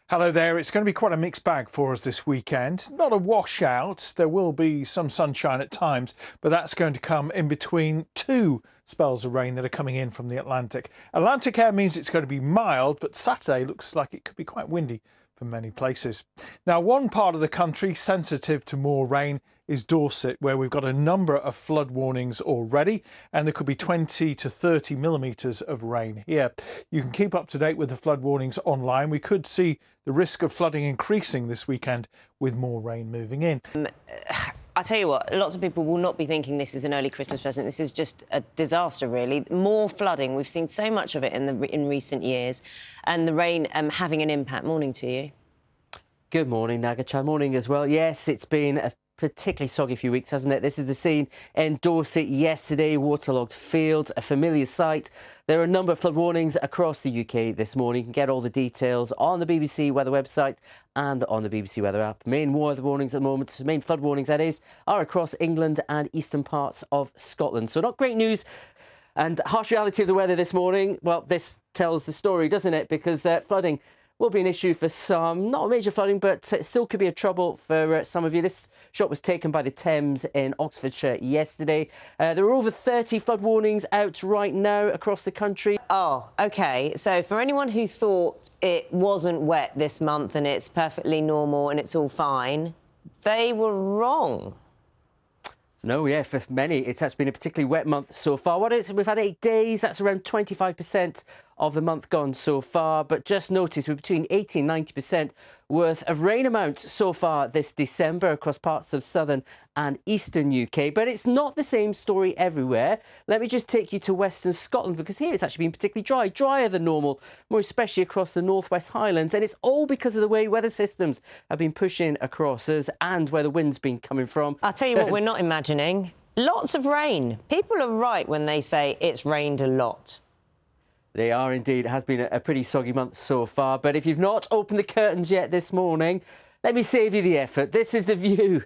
Hello there. It's going to be quite a mixed bag for us this weekend. Not a washout. There will be some sunshine at times, but that's going to come in between two spells of rain that are coming in from the Atlantic. Atlantic air means it's going to be mild, but Saturday looks like it could be quite windy for many places. Now, one part of the country sensitive to more rain is Dorset, where we've got a number of flood warnings already, and there could be 20 to 30 millimetres of rain here. You can keep up to date with the flood warnings online. We could see the risk of flooding increasing this weekend with more rain moving in. I tell you what, lots of people will not be thinking this is an early Christmas present. This is just a disaster, really. More flooding. We've seen so much of it in recent years, and the rain having an impact. Morning to you. Good morning, Nagacha. Morning as well. Yes, it's been a particularly soggy few weeks, hasn't it? This is the scene in Dorset yesterday, waterlogged fields, a familiar sight. There are a number of flood warnings across the UK this morning. You can get all the details on the BBC Weather website and on the BBC Weather app. Main weather warnings at the moment, main flood warnings that is, are across England and eastern parts of Scotland. So not great news. And harsh reality of the weather this morning, well, this tells the story, doesn't it? Because flooding will be an issue for some, not major flooding, but it still could be a trouble for some of you. This shot was taken by the Thames in Oxfordshire yesterday. There are over 30 flood warnings out right now across the country. Oh, OK. So for anyone who thought it wasn't wet this month and it's perfectly normal and it's all fine, they were wrong. No, yeah, for many, it's actually been a particularly wet month so far. We've had 8 days, that's around 25% of the month gone so far. But just notice we're between 80 and 90% worth of rain amount so far this December across parts of southern and eastern UK. But it's not the same story everywhere. Let me just take you to Western Scotland, because here it's actually been particularly dry, drier than normal, more especially across the Northwest Highlands. And it's all because of the way weather systems have been pushing across us and where the wind's been coming from. I'll tell you what we're not imagining. Lots of rain. People are right when they say it's rained a lot. They are indeed. It has been a pretty soggy month so far. But if you've not opened the curtains yet this morning, let me save you the effort. This is the view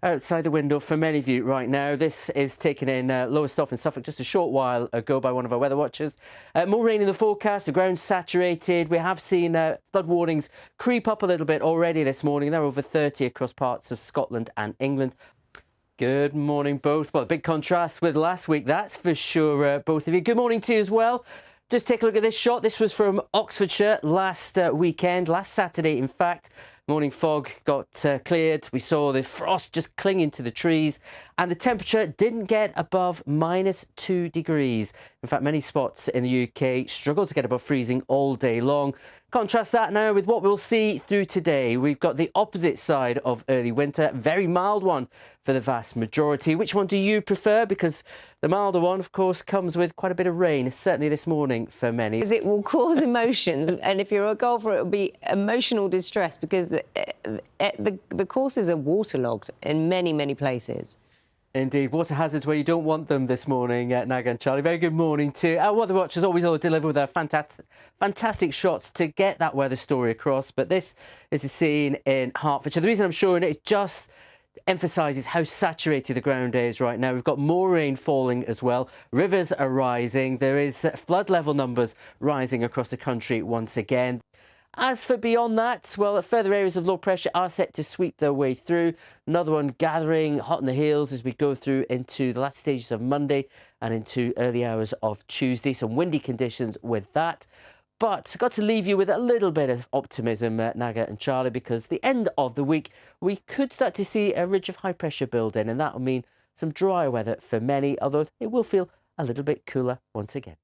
outside the window for many of you right now. This is taken in Lowestoft in Suffolk just a short while ago by one of our weather watchers. More rain in the forecast, the ground's saturated. We have seen flood warnings creep up a little bit already this morning. They're over 30 across parts of Scotland and England. Good morning, both. Well, a big contrast with last week, that's for sure, both of you. Good morning to you as well. Just take a look at this shot. This was from Oxfordshire last weekend, last Saturday, in fact. Morning fog got cleared. We saw the frost just clinging to the trees, and the temperature didn't get above -2 degrees. In fact, many spots in the UK struggled to get above freezing all day long. Contrast that now with what we'll see through today. We've got the opposite side of early winter, very mild one for the vast majority. Which one do you prefer? Because the milder one, of course, comes with quite a bit of rain, certainly this morning for many. Because it will cause emotions, and if you're a golfer, it will be emotional distress, because the courses are waterlogged in many, many places. Indeed, water hazards where you don't want them this morning, Naga and Charlie. Very good morning to our weather watchers. Always deliver with their fantastic shots to get that weather story across. But this is a scene in Hertfordshire. The reason I'm showing it just emphasises how saturated the ground is right now. We've got more rain falling as well. Rivers are rising. There is flood level numbers rising across the country once again. As for beyond that, well, further areas of low pressure are set to sweep their way through. Another one gathering hot in the heels as we go through into the last stages of Monday and into early hours of Tuesday. Some windy conditions with that. But got to leave you with a little bit of optimism, Naga and Charlie, because the end of the week, we could start to see a ridge of high pressure build in, and that will mean some drier weather for many, although it will feel a little bit cooler once again.